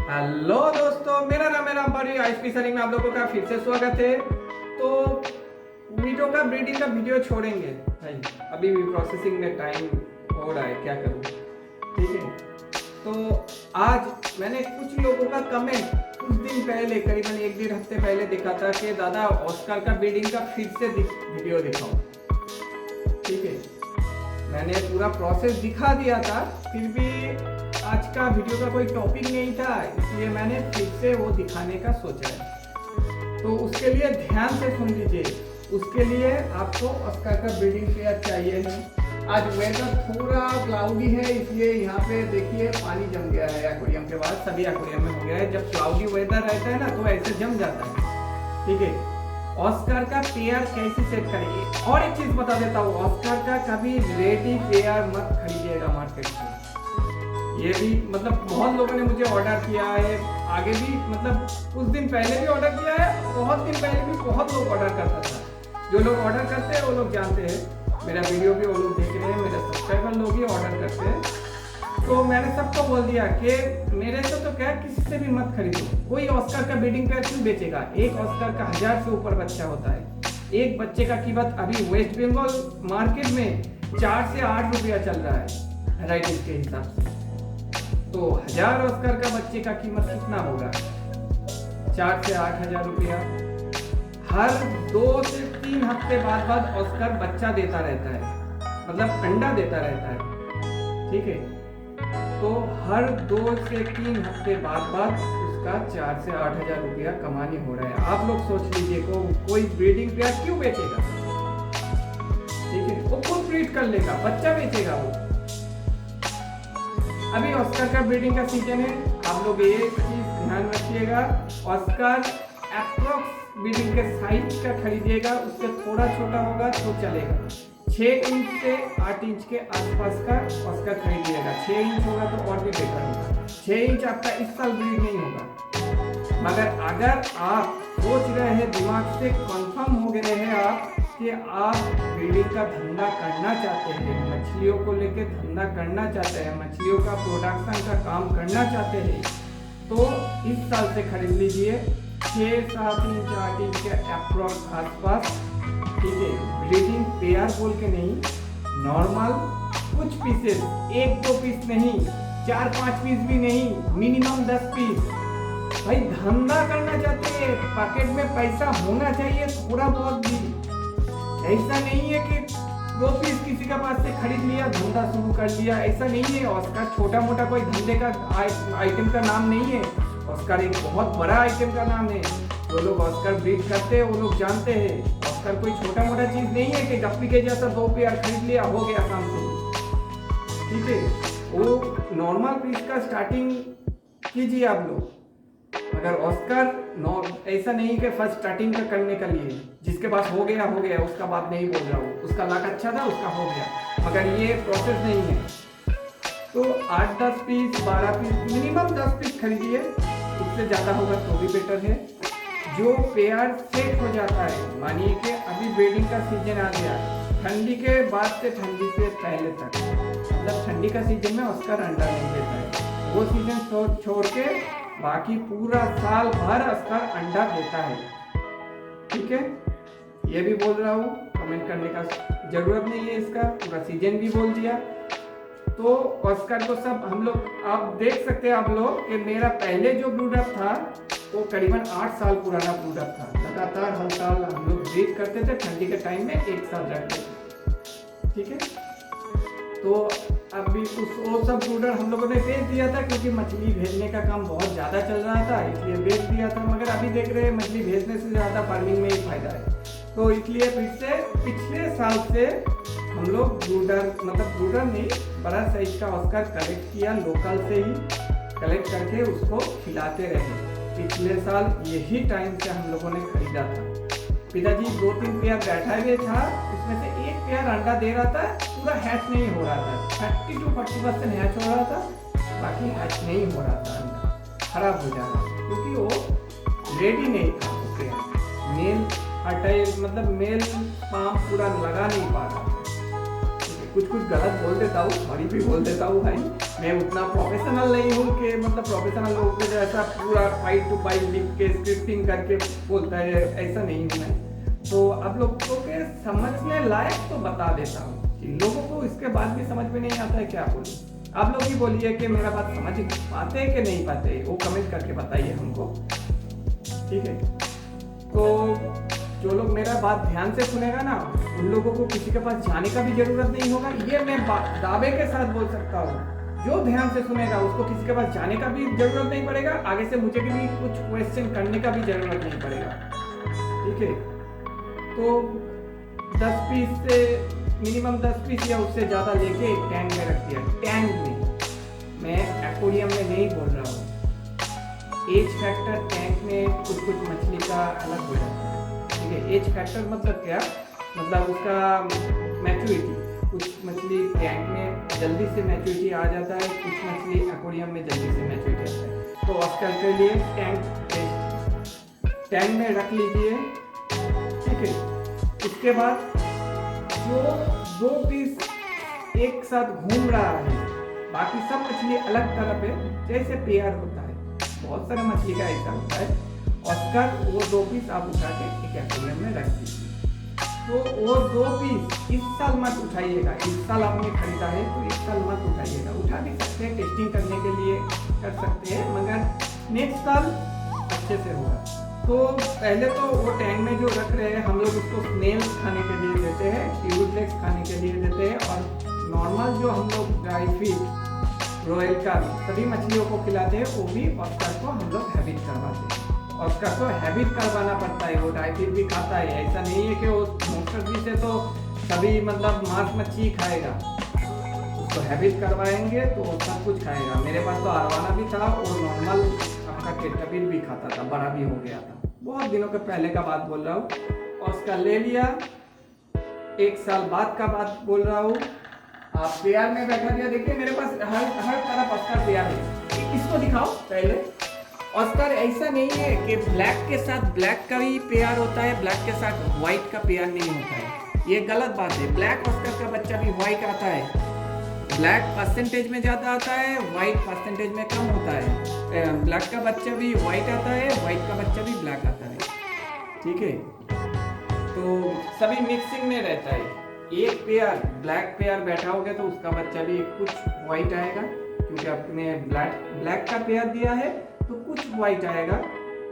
Hello दोस्तों, मेरा नाम है रामपारी। आईएसपी सलिंग में आप लोगों का फिर से स्वागत है। तो वीडियो का ब्रीडिंग का वीडियो छोड़ेंगे भाई, अभी भी प्रोसेसिंग में टाइम हो रहा है, क्या करूँ। ठीक है, तो आज मैंने कुछ लोगों का कमेंट कुछ दिन पहले, करीबन 1-1.5 हफ्ते पहले देखा था कि दादा ऑस्कर का ब्रीडिंग का फिर से वीडियो दिखाओ। ठीक है, मैंने पूरा प्रोसेस दिखा दिया था, फिर भी आज का वीडियो का कोई टॉपिक नहीं था, इसलिए मैंने फिर से वो दिखाने का सोचा है। तो उसके लिए ध्यान से सुन लीजिए। उसके लिए आपको ऑस्कर का ब्रीडिंग पेयर चाहिए है। आज वेदर थोड़ा क्लाउडी है, इसलिए यहाँ पे देखिए पानी जम गया है एक्वेरियम के बाद, सभी एक्वेरियम में हो गया है। जब क्लाउडी वेदर रहता है ना तो ऐसे जम जाता है। ठीक है, ऑस्कर का पेयर कैसे सेट करेंगे। और एक चीज बता देता हूँ, ऑस्कर का कभी रेडी पेयर मत खरीदिएगा मार्केट से। ये भी मतलब बहुत लोगों ने मुझे ऑर्डर किया है, आगे भी मतलब कुछ दिन पहले भी ऑर्डर किया है, बहुत दिन पहले भी बहुत लोग ऑर्डर करता था। जो लोग ऑर्डर करते हैं वो लोग जानते हैं, मेरा वीडियो भी वो लोग देख रहे हैं, मेरे सब्सक्राइबर लोग ही ऑर्डर करते हैं। तो मैंने सबको बोल दिया कि मेरे से तो क्या, किसी से भी मत खरीदो। कोई ऑस्कर का ब्रीडिंग पेयर क्यों बेचेगा। एक ऑस्कर का 1000 से ऊपर बच्चा होता है। एक बच्चे का कीमत अभी वेस्ट बंगाल मार्केट में 4 से 8 रुपया चल रहा है वैराइटीज के हिसाब से। तो 1000 ऑस्कर का बच्चे का कीमत कितना होगा, 4 से 8 हजार रुपया। हर 2 से 3 हफ्ते बाद ऑस्कर बच्चा देता रहता है, मतलब अंडा देता रहता है। ठीक है, तो हर 2 से 3 हफ्ते बाद उसका 4 से 8 हजार रुपया कमानी हो रहा है। आप लोग सोच लीजिए को कोई ब्रीडिंग पेयर क्यों बेचेगा। ठीक है, वो खुद ब्रीड कर लेगा, बच्चा बेचेगा वो। अभी ऑस्कर का ब्रीडिंग का सीजन है, आप लोग एक चीज ध्यान रखिएगा, ऑस्कर एप्रोक्स ब्रीडिंग के साइज का खरीदिएगा, उससे थोड़ा छोटा होगा तो चलेगा। 6 इंच से 8 इंच के आसपास का ऑस्कर खरीदिएगा। 6 इंच होगा तो और भी बेटर होगा। 6 इंच आपका इस साल ब्रीड नहीं होगा, मगर अगर आप सोच रहे हैं, दिमाग से कंफर्म हो गए हैं आप कि आप ब्रीडिंग का धंधा करना चाहते हैं, मछलियों को लेके धंधा करना चाहते हैं, मछलियों का प्रोडक्शन का काम करना चाहते हैं, तो इस साल से खरीद लीजिए 6-7 इंच 8 इंच के अप्रोक्स आसपास। ठीक है, ब्रीडिंग पेयर बोल के नहीं, नॉर्मल कुछ पीसेस, 1-2 पीस नहीं, 4-5 पीस भी नहीं, मिनिमम 10 पीस। भाई धंधा करना चाहते हैं, पॉकेट में पैसा होना चाहिए थोड़ा बहुत भी। ऐसा नहीं है कि 2 पीस किसी का पास से खरीद लिया, धंधा शुरू कर लिया, ऐसा नहीं है। ऑस्कर छोटा मोटा कोई धंधे का आइटम का नाम नहीं है, ऑस्कर एक बहुत बड़ा आइटम का नाम है। जो लोग ऑस्कर ब्रीड करते हैं वो लोग जानते हैं, ऑस्कर कोई छोटा मोटा चीज नहीं है कि गप्पी के जैसा 2 पेयर खरीद लिया हो गया काम शुरू। ठीक है, वो नॉर्मल पीस का स्टार्टिंग कीजिए आप लोग। अगर ऑस्कर ऐसा नहीं कि फर्स्ट स्टार्टिंग का करने के लिए, जिसके पास हो गया उसका बात नहीं बोल रहा हूँ, उसका लक अच्छा था उसका हो गया, मगर ये प्रोसेस नहीं है। तो 8-10 पीस 12 पीस मिनिमम 10 पीस खरीदिए, उससे ज़्यादा होगा तो भी बेटर है। जो पेयर सेट हो जाता है, मानिए कि अभी ब्रीडिंग का सीजन आ गया, ठंडी के बाद से ठंडी से पहले तक, मतलब ठंडी का सीजन में ऑस्कर अंडा नहीं देता है, वो सीजन छोड़ के बाकी पूरा साल भर ऑस्कर अंडा देता है। ठीक है, ये भी बोल रहा हूँ, कमेंट करने का जरूरत नहीं है, इसका पूरा सीजन भी बोल दिया। तो ऑस्कर को सब हम लोग आप देख सकते हैं आप लोग कि मेरा पहले जो ब्रूडअप था वो करीबन 8 साल पुराना ब्रूडअप था। लगातार हर साल हम लोग ब्रीड करते थे, ठंडी के टाइम में 1 साल रखते थे। ठीक है, तो अभी वो सब ब्रूडर हम लोगों ने बेच दिया था, क्योंकि मछली भेजने का काम बहुत ज़्यादा चल रहा था, इसलिए बेच दिया था। मगर अभी देख रहे हैं मछली भेजने से ज़्यादा फार्मिंग में ही फायदा है, तो इसलिए फिर से पिछले साल से हम लोग ब्रूडर नहीं, बड़ा साइज का ऑस्कर कलेक्ट किया, लोकल से ही कलेक्ट करके उसको खिलाते रहे। पिछले साल यही टाइम से हम लोगों ने खरीदा था। पिताजी 2-3 पेयर बैठा हुए था, उसमें से एक पेयर अंडा दे रहा था, पूरा हैच नहीं हो रहा था, 30 to 40% हैच हो रहा था, बाकी हैच नहीं हो रहा था, अंडा खराब हो जा रहा था, क्योंकि वो रेडी नहीं था। मेल हटाए, मतलब मेल पाम पूरा लगा नहीं पा रहा था। कुछ गलत बोल देता हूँ, सॉरी भी बोल देता हूँ भाई। मैं उतना प्रोफेशनल नहीं हूँ कि मतलब प्रोफेशनल लोगों के जैसा पूरा 5 to 5 लिख के स्क्रिप्टिंग करके बोलता है, ऐसा नहीं हूँ मैं। तो आप लोगों के समझने लायक तो बता देता हूँ, लोगों को इसके बाद भी समझ में नहीं आता है क्या बोलूँ। आप लोग ही बोलिए कि मेरा बात समझ पाते कि नहीं पाते, वो कमेंट करके बताइए हमको, ठीक है। तो जो लोग मेरा बात ध्यान से सुनेगा ना, उन लोगों को किसी के पास जाने का भी जरूरत नहीं होगा, ये मैं दावे के साथ बोल सकता हूँ। जो ध्यान से सुनेगा उसको किसी के पास जाने का भी जरूरत नहीं पड़ेगा, आगे से मुझे भी कुछ क्वेश्चन करने का भी जरूरत नहीं पड़ेगा, ठीक है। तो 10 पीस से मिनिमम 10 पीस या उससे ज़्यादा लेके टैंक में रख दिया। टैंक में, मैं एक्वेरियम में नहीं बोल रहा हूँ। एज फैक्टर टैंक में कुछ कुछ मछली का अलग हो जाता है, ठीक है। एज फैक्टर मतलब क्या, मतलब उसका मैच्योरिटी, कुछ मछली टैंक में जल्दी से मैच्योरिटी आ जाता है, कुछ मछली एक्वेरियम में जल्दी से मैच्योरिटी आता है। तो आजकल के लिए टैंक में रख लीजिए, ठीक है। उसके बाद जो 2 पीस एक साथ घूम रहा है, बाकी सब मछली अलग तरफ है, जैसे पेयर होता है, बहुत सारे मछली का ऐसा होता है। ऑस्कर वो 2 पीस आप उठा के एक एक्वेरियम में रख दीजिए। तो वो 2 पीस इस साल मत उठाइएगा, इस साल आपने खरीदा है तो इस साल मत उठाइएगा। उठा भी सकते हैं, टेस्टिंग करने के लिए कर सकते हैं, मगर नेक्स्ट साल अच्छे से होगा। तो पहले तो वो टैंक में जो रख रहे हैं हम लोग उसको स्नेल्स खाने के लिए देते हैं, ट्यूबरफ्लेक्स खाने के लिए देते हैं, और नॉर्मल जो हम लोग ड्राई फीड रॉयल का सभी मछलियों को खिलाते हैं, वो भी ऑस्कर को हम लोग हैबिट करवाते हैं। ऑस्कर को हैबिट करवाना पड़ता है, वो ड्राई फीड भी खाता है, ऐसा नहीं है कि वो मोस्टली से तो सभी मतलब मांस मच्छी खाएगा। उसको हैबिट करवाएंगे तो वो सब कुछ खाएगा। मेरे पास तो आरवाना भी था और नॉर्मल आपका केटबिल भी खाता था, बड़ा भी हो गया था, बहुत दिनों के पहले का बात बोल रहा हूँ। ऑस्कर ले लिया, 1 साल बाद का बात बोल रहा हूँ। आप पेयर में बैठा दिया, देखिए मेरे पास हर तरफ ऑस्कर पेयर है। इसको दिखाओ पहले। ऑस्कर ऐसा नहीं है कि ब्लैक के साथ ब्लैक का भी पेयर होता है, ब्लैक के साथ व्हाइट का पेयर नहीं होता है, ये गलत बात है। ब्लैक ऑस्कर का बच्चा भी व्हाइट आता है, ब्लैक परसेंटेज में ज़्यादा आता है, व्हाइट परसेंटेज में कम होता है। ब्लैक का बच्चा भी व्हाइट आता है, व्हाइट का बच्चा भी ब्लैक आता है, ठीक है। तो सभी मिक्सिंग में रहता है। एक पेयर ब्लैक पेयर बैठा होगा तो उसका बच्चा भी कुछ व्हाइट आएगा, क्योंकि आपने ब्लैक का पेयर दिया है तो कुछ व्हाइट आएगा,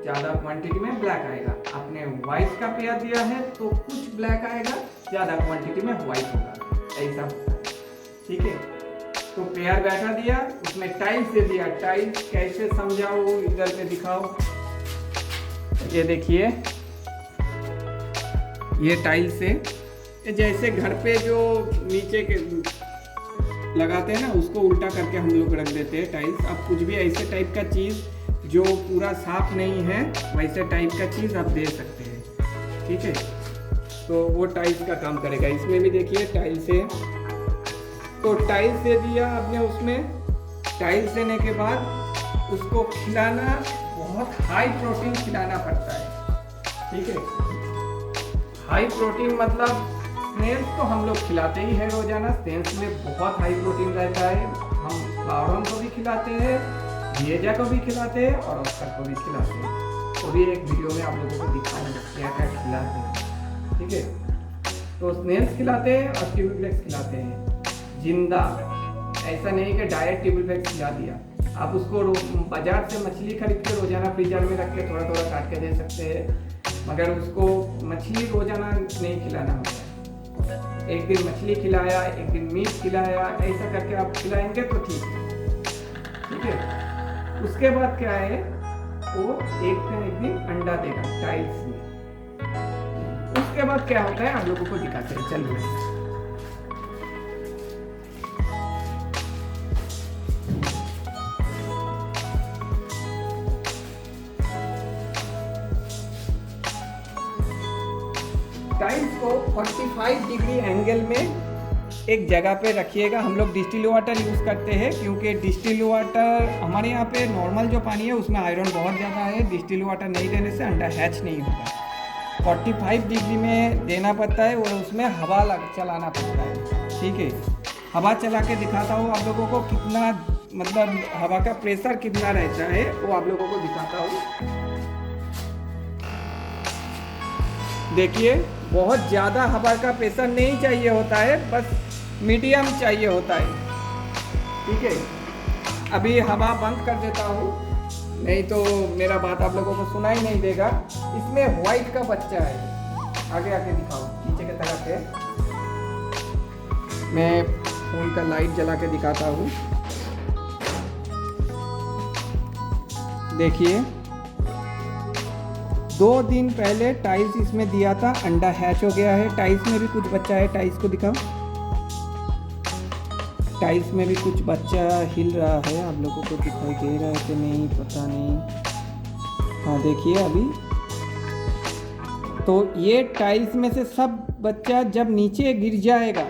ज़्यादा क्वांटिटी में ब्लैक आएगा। आपने व्हाइट का पेयर दिया है तो कुछ ब्लैक आएगा, ज़्यादा क्वांटिटी में व्हाइट होगा, ऐसा होता है, ठीक है। तो पेयर बैठा दिया, उसमें टाइल्स दे दिया। टाइल्स कैसे समझाओ, इधर पे दिखाओ। ये देखिए, ये टाइल्स है, जैसे घर पे जो नीचे के लगाते हैं ना, उसको उल्टा करके हम लोग रख देते हैं टाइल्स। आप कुछ भी ऐसे टाइप का चीज़ जो पूरा साफ नहीं है, वैसे टाइप का चीज़ आप दे सकते हैं, ठीक है। तो वो टाइल्स का काम करेगा। इसमें भी देखिए टाइल्स है, तो टाइल्स दे दिया आपने। उसमें टाइल्स देने के बाद उसको खिलाना, बहुत हाई प्रोटीन खिलाना पड़ता है, ठीक है। हाई प्रोटीन मतलब स्नेल्स तो हम लोग खिलाते ही है रोजाना, स्नेल्स में बहुत हाई प्रोटीन रहता है। हम फ्लावरन को भी खिलाते हैं, भेजा को भी खिलाते हैं और ऑस्कर को भी खिलाते हैं। तो भी एक वीडियो में आप लोगों को दिखाऊंगा क्या क्या खिलाते हैं, ठीक है। तो स्नेल्स खिलाते हैं और ट्यूबरफ्लेक्स खिलाते हैं जिंदा, ऐसा नहीं कि डायरेक्ट ट्यूबरफ्लेक्स खिला दिया। आप उसको बाजार से मछली खरीद के रोजाना फ्रीजर में रख के थोड़ा थोड़ा काट के दे सकते हैं, मगर उसको मछली रोजाना नहीं खिलाना होता है। एक दिन मछली खिलाया, एक दिन मीट खिलाया, ऐसा करके आप खिलाएंगे तो ठीक है। उसके बाद क्या है, वो एक दिन अंडा देगा टाइल्स में। उसके बाद क्या होता है आप लोगों को दिखाते हैं, चलिए। टाइल्स को 45 डिग्री एंगल में एक जगह पे रखिएगा। हम लोग डिस्टिल वाटर यूज़ करते हैं, क्योंकि डिस्टिल वाटर हमारे यहाँ पे नॉर्मल जो पानी है उसमें आयरन बहुत ज़्यादा है। डिस्टिल वाटर नहीं देने से अंडा हैच नहीं होता। 45 डिग्री में देना पड़ता है और उसमें हवा चलाना पड़ता है, ठीक है। हवा चला के दिखाता हूँ आप लोगों को कितना मतलब हवा का प्रेशर कितना रहता है वो आप लोगों को दिखाता हूँ। देखिए बहुत ज़्यादा हवा का प्रेशर नहीं चाहिए होता है, बस मीडियम चाहिए होता है। ठीक है, अभी हवा बंद कर देता हूँ, नहीं तो मेरा बात आप लोगों को सुनाई नहीं देगा। इसमें व्हाइट का बच्चा है, आगे आके दिखाओ, नीचे की तरफ है। मैं फोन का लाइट जला के दिखाता हूँ। देखिए 2 दिन पहले टाइल्स इसमें दिया था, अंडा हैच हो गया है। टाइल्स में भी कुछ बच्चा है, टाइल्स को दिखाओ। टाइल्स में भी कुछ बच्चा हिल रहा है, आप लोगों को दिखाई दे रहा है कि नहीं पता नहीं। हाँ देखिए अभी तो ये टाइल्स में से सब बच्चा जब नीचे गिर जाएगा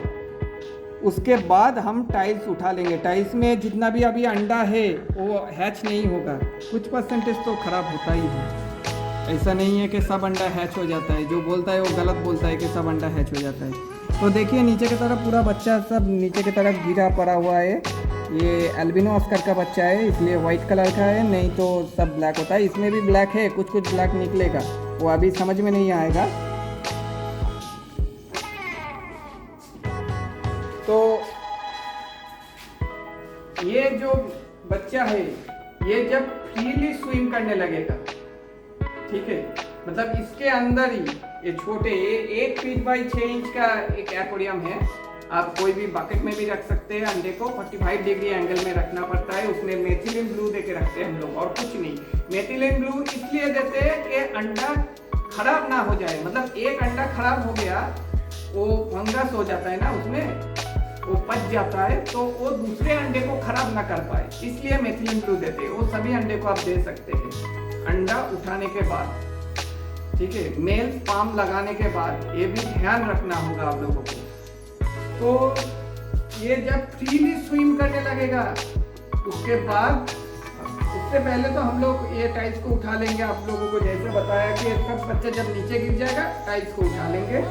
उसके बाद हम टाइल्स उठा लेंगे। टाइल्स में जितना भी अभी अंडा है वो हैच नहीं होगा, कुछ परसेंटेज तो खराब होता ही है। ऐसा नहीं है कि सब अंडा हैच हो जाता है, जो बोलता है वो गलत बोलता है कि सब अंडा हैच हो जाता है। तो देखिए नीचे की तरफ पूरा बच्चा सब नीचे की तरफ गिरा पड़ा हुआ है। ये एल्बिनो ऑस्कर का बच्चा है, इसलिए वाइट कलर का है, नहीं तो सब ब्लैक होता है। इसमें भी ब्लैक है, कुछ कुछ ब्लैक निकलेगा, वो अभी समझ में नहीं आएगा। तो ये जो बच्चा है ये जब फ्रीली स्विम करने लगेगा, ठीक है, मतलब इसके अंदर ही ये छोटे 1 फीट बाई 6 इंच का एक एक्वेरियम है। आप कोई भी बकेट में भी रख सकते हैं। अंडे को 45 डिग्री एंगल में रखना पड़ता है। उसमें मेथिलीन ब्लू देके रखते हैं हम लोग, और कुछ नहीं। मेथिलीन ब्लू इसलिए देते हैं कि अंडा खराब ना हो जाए, मतलब एक अंडा खराब हो गया, वो फंगस हो जाता है ना, उसमें वो पच जाता है, तो वो दूसरे अंडे को खराब ना कर पाए, इसलिए मेथिलीन ब्लू देते हैं। वो सभी अंडे को आप दे सकते हैं अंडा उठाने के बाद, ठीक है, मेल स्पर्म लगाने के बाद। ये भी ध्यान रखना होगा आप लोगों को। तो ये जब फ्रीली स्विम करने लगेगा उसके बाद, उससे पहले तो हम लोग ये टाइल्स को उठा लेंगे। आप लोगों को जैसे बताया कि सब बच्चा जब नीचे गिर जाएगा टाइल्स को उठा लेंगे।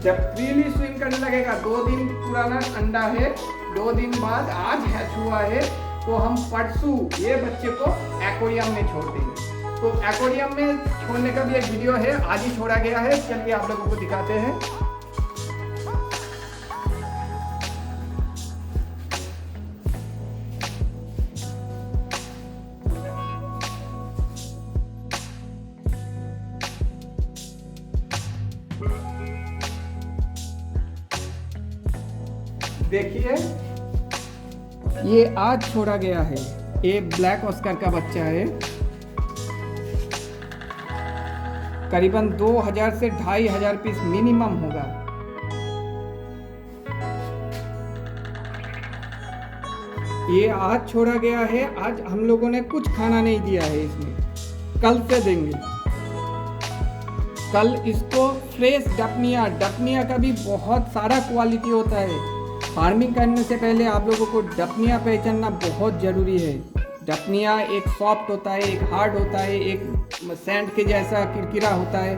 जब फ्रीली स्विम करने लगेगा, 2 दिन पुराना अंडा है, 2 दिन बाद आज हैच हुआ है, तो हम परसों ये बच्चे को एक्वेरियम में छोड़ देंगे। तो एक्वेरियम में छोड़ने का भी एक वीडियो है, आज ही छोड़ा गया है। चलिए आप लोगों को दिखाते हैं। देखिए ये आज छोड़ा गया है, ये ब्लैक ऑस्कर का बच्चा है। करीबन 2000 से 2500 पीस मिनिमम होगा। ये आज छोड़ा गया है। आज हम लोगों ने कुछ खाना नहीं दिया है इसमें, कल से देंगे। कल इसको फ्रेश डपनिया का भी बहुत सारा क्वालिटी होता है। फार्मिंग करने से पहले आप लोगों को डपनिया पहचानना बहुत ज़रूरी है। डपनिया एक सॉफ्ट होता है, एक हार्ड होता है, एक सैंड के जैसा किरकिरा होता है।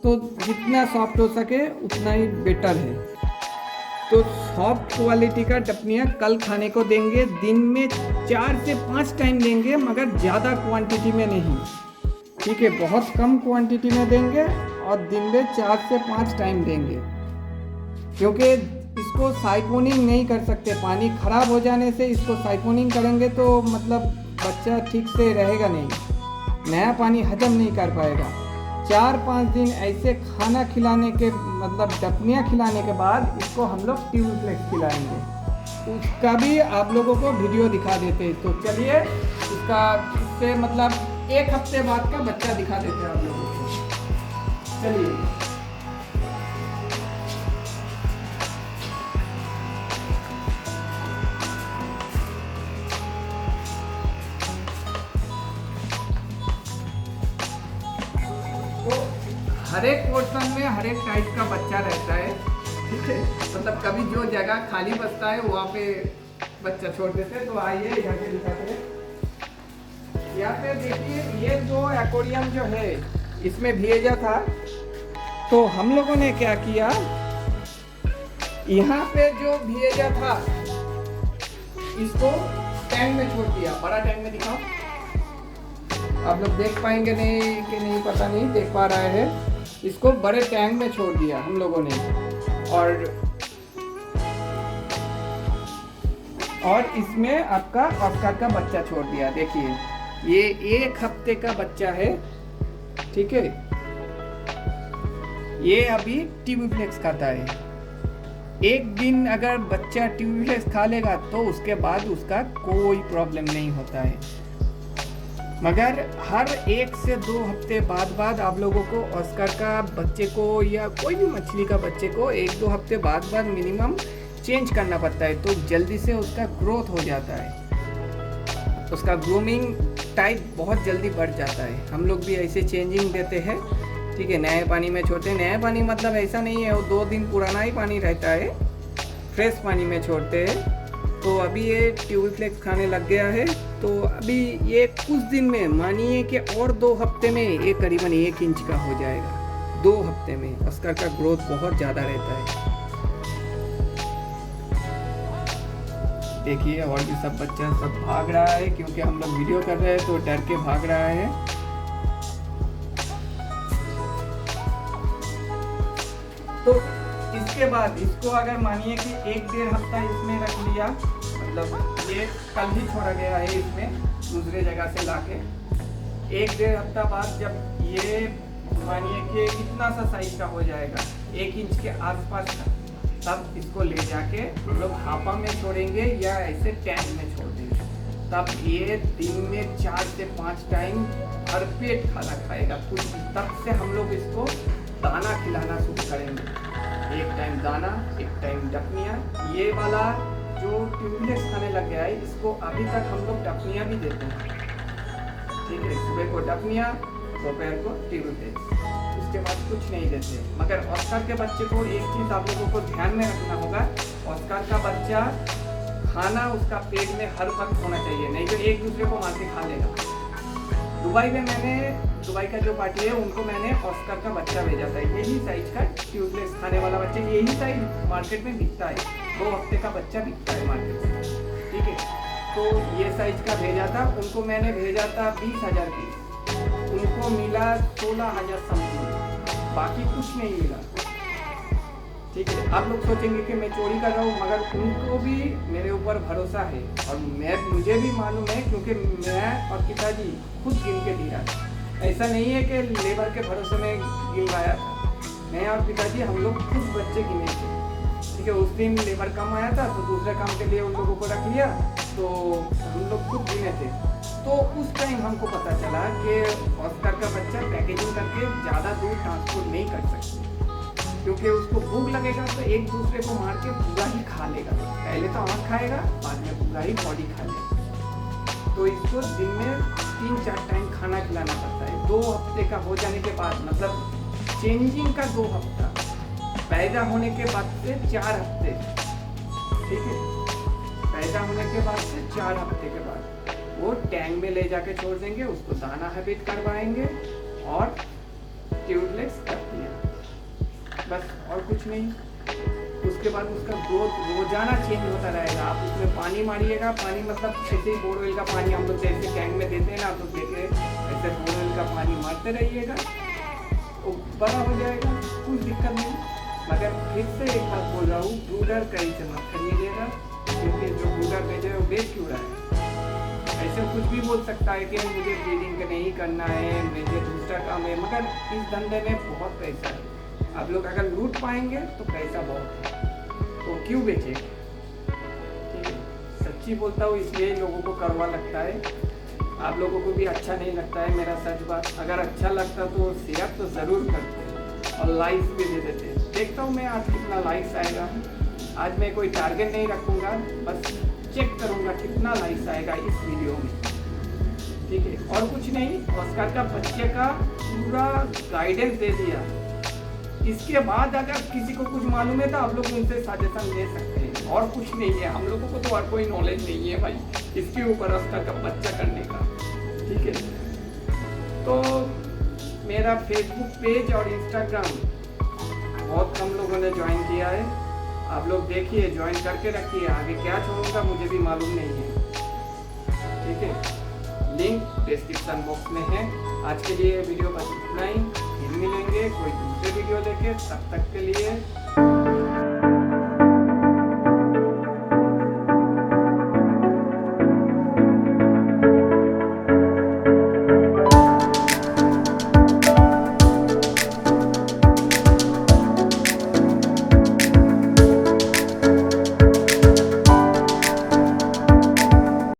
तो जितना सॉफ्ट हो सके उतना ही बेटर है। तो सॉफ्ट क्वालिटी का डपनिया कल खाने को देंगे। दिन में 4 से 5 टाइम देंगे, मगर ज़्यादा क्वांटिटी में नहीं, ठीक है, बहुत कम क्वांटिटी में देंगे और दिन में 4 से 5 टाइम देंगे। क्योंकि इसको साइफोनिंग नहीं कर सकते, पानी खराब हो जाने से इसको साइफोनिंग करेंगे तो मतलब बच्चा ठीक से रहेगा नहीं, नया पानी हजम नहीं कर पाएगा। 4-5 दिन ऐसे खाना खिलाने के मतलब डपनिया खिलाने के बाद इसको हम लोग ट्यूबफ्लेक्स खिलाएंगे। उसका भी आप लोगों को वीडियो दिखा देते हैं। तो चलिए इससे मतलब 1 हफ्ते बाद का बच्चा दिखा देते हैं आप लोगों को। चलिए हर एक पोर्शन में हर एक टाइप का बच्चा रहता है, ठीक है, मतलब कभी जो जगह खाली बचता है वहाँ पे बच्चा छोड़ देते हैं। तो आइए इधर के दिखाते हैं। यहाँ पे देखिए ये जो एक्वेरियम जो है इसमें भेजा था, तो हम लोगों ने क्या किया, यहाँ पे जो भेजा था इसको टैंक में छोड़ दिया। बड़ा टैंक में दिखाओ, आप लोग देख पाएंगे नहीं कि नहीं पता नहीं, देख पा रहे हैं। इसको बड़े टैंक में छोड़ दिया हम लोगों ने। और इसमें आपका ऑस्कर का बच्चा छोड़ दिया। देखिए ये 1 हफ्ते का बच्चा है, ठीक है। ये अभी ट्यूबीफ्लेक्स खाता है। एक दिन अगर बच्चा ट्यूबीफ्लेक्स खा लेगा तो उसके बाद उसका कोई प्रॉब्लम नहीं होता है। मगर हर 1 से 2 हफ्ते बाद आप लोगों को ऑस्कर का बच्चे को या कोई भी मछली का बच्चे को 1-2 हफ्ते बाद मिनिमम चेंज करना पड़ता है, तो जल्दी से उसका ग्रोथ हो जाता है। उसका ग्रूमिंग टाइप बहुत जल्दी बढ़ जाता है। हम लोग भी ऐसे चेंजिंग देते हैं, ठीक है। नए पानी में छोड़ते हैं। नया पानी मतलब ऐसा नहीं है वो 2 दिन पुराना ही पानी रहता है, फ्रेश पानी में छोड़ते हैं। तो अभी ये ट्यूबीफ्लेक्स खाने लग गया है। तो अभी ये कुछ दिन में, मानिए कि और 2 हफ्ते में ये करीबन 1 इंच का हो जाएगा। 2 हफ्ते में ऑस्कर का ग्रोथ बहुत ज़्यादा रहता है। देखिए और भी सब बच्चा सब भाग रहा है, क्योंकि हम लोग वीडियो कर रहे हैं तो डर के भाग रहा है। तो इसके बाद इसको अगर मानिए कि 1-1.5 हफ्ता इसमें रख लिया, मतलब ये कल ही छोड़ा गया है इसमें दूसरे जगह से लाके, 1-1.5 हफ्ता बाद जब ये मानिए कि इतना सा साइज का हो जाएगा, 1 इंच के आसपास का, तब इसको ले जाके हम लोग हापा में छोड़ेंगे या ऐसे टैंक में छोड़ देंगे। तब ये दिन में 4 से 5 टाइम भरपेट खाना खाएगा कुछ। तब से हम लोग इसको दाना खिलाना शुरू करेंगे। 1 टाइम दाना, 1 टाइम डकनिया। ये वाला जो ट्यूबीफ्लेक्स खाने लग गया है, इसको अभी तक हम लोग डकनिया भी देते हैं, ठीक है। सुबह को डकनिया, दोपहर को ट्यूबीफ्लेक्स, उसके बाद कुछ नहीं देते। मगर ऑस्कर के बच्चे को एक चीज़ आप लोगों को ध्यान में रखना होगा, ऑस्कर का बच्चा खाना उसका पेट में हर वक्त होना चाहिए, नहीं तो एक दूसरे को मार के खा लेगा। दुबई का जो पार्टी है उनको मैंने ऑस्कर का बच्चा भेजा था, यही साइज का ट्यूबीफ्लेक्स खाने वाला बच्चा, यही साइज मार्केट में बिकता है। 2 हफ्ते का बच्चा बिकता है मार्केट में, ठीक है। तो ये साइज का भेजा था, उनको मैंने भेजा था 20,000 पीस, उनको मिला 16,000 समथिंग, बाकी कुछ नहीं मिला, ठीक है। आप लोग सोचेंगे कि मैं चोरी कर रहा हूँ, मगर उनको भी मेरे ऊपर भरोसा है और मुझे भी मालूम है, क्योंकि मैं और पिताजी खुद गिन के दिया। ऐसा नहीं है कि लेबर के भरोसे में गिनवाया था, मैं और पिताजी हम लोग खुद बच्चे गिने थे, ठीक है। उस दिन लेबर कम आया था तो दूसरे काम के लिए उन लोगों को रख लिया, तो हम लोग खुद गिने थे। तो उस टाइम हमको पता चला कि ऑस्कर का बच्चा पैकेजिंग करके ज़्यादा दूर ट्रांसपोर्ट नहीं कर सकते, क्योंकि उसको भूख लगेगा तो एक दूसरे को मार के पूरा ही खा लेगा। पहले तो आँख खाएगा, बाद में पूरा ही बॉडी खा लेगा। तो इसको दिन में 3-4 टाइम खाना खिलाना पड़ता है। 2 हफ्ते का हो जाने के बाद, मतलब चेंजिंग का 2 हफ्ता, पैदा होने के बाद से 4 हफ्ते, ठीक है। पैदा होने के बाद से 4 हफ्ते के बाद वो टैंक में ले जाके छोड़ देंगे, उसको दाना हैबिट करवाएंगे और ट्यूबीफ्लेक्स कर दिया, बस और कुछ नहीं। उसके बाद उसका ग्रोथ रोजाना चेंज होता रहेगा। आप उसमें पानी मारिएगा, पानी मतलब ऐसे ही बोरवेल का पानी हम लोग जैसे टैंक में देते हैं ना, आप लोग देखे ऐसे बोरवेल का पानी मारते रहिएगा, वो बड़ा हो जाएगा, कुछ दिक्कत नहीं। मगर फिर से एक बात बोल रहा हूँ, ब्रूडर कहीं से मत खरीदिएगा, क्योंकि जो ब्रूडर भेजे वो बेच क्यों रहा है। ऐसे कुछ भी बोल सकता है कि मुझे ब्रीडिंग नहीं करना है, मुझे दूसरा काम है, मगर इस धंधे में बहुत पैसा है। आप लोग अगर लूट पाएंगे तो पैसा बहुत है, तो क्यों बेचे, ठीक है। सच्ची बोलता हूँ, इसलिए लोगों को कड़वा लगता है, आप लोगों को भी अच्छा नहीं लगता है मेरा सच बात। अगर अच्छा लगता तो शेयर तो ज़रूर करते और लाइक्स भी दे देते। देखता हूँ मैं आज कितना लाइक्स आएगा। आज मैं कोई टारगेट नहीं रखूँगा, बस चेक करूँगा कितना लाइक्स आएगा इस वीडियो में, ठीक है। और कुछ नहीं, ऑस्कर का बच्चे का पूरा गाइडेंस दे दिया। इसके बाद अगर किसी को कुछ मालूम है तो आप लोग उनसे सजेशन ले सकते हैं, और कुछ नहीं है। हम लोगों को तो और कोई नॉलेज नहीं है भाई इसके ऊपर ऑस्कर का बच्चा करने का, ठीक है। तो मेरा फेसबुक पेज और इंस्टाग्राम बहुत कम लोगों ने ज्वाइन किया है। आप लोग देखिए, ज्वाइन करके रखिए। आगे क्या छोड़ूंगा मुझे भी मालूम नहीं है, ठीक है, लिंक डिस्क्रिप्शन बॉक्स में है। आज के लिए वीडियो बस इतना ही, फिर मिलेंगे कोई दूसरे वीडियो लेके, तब तक के लिए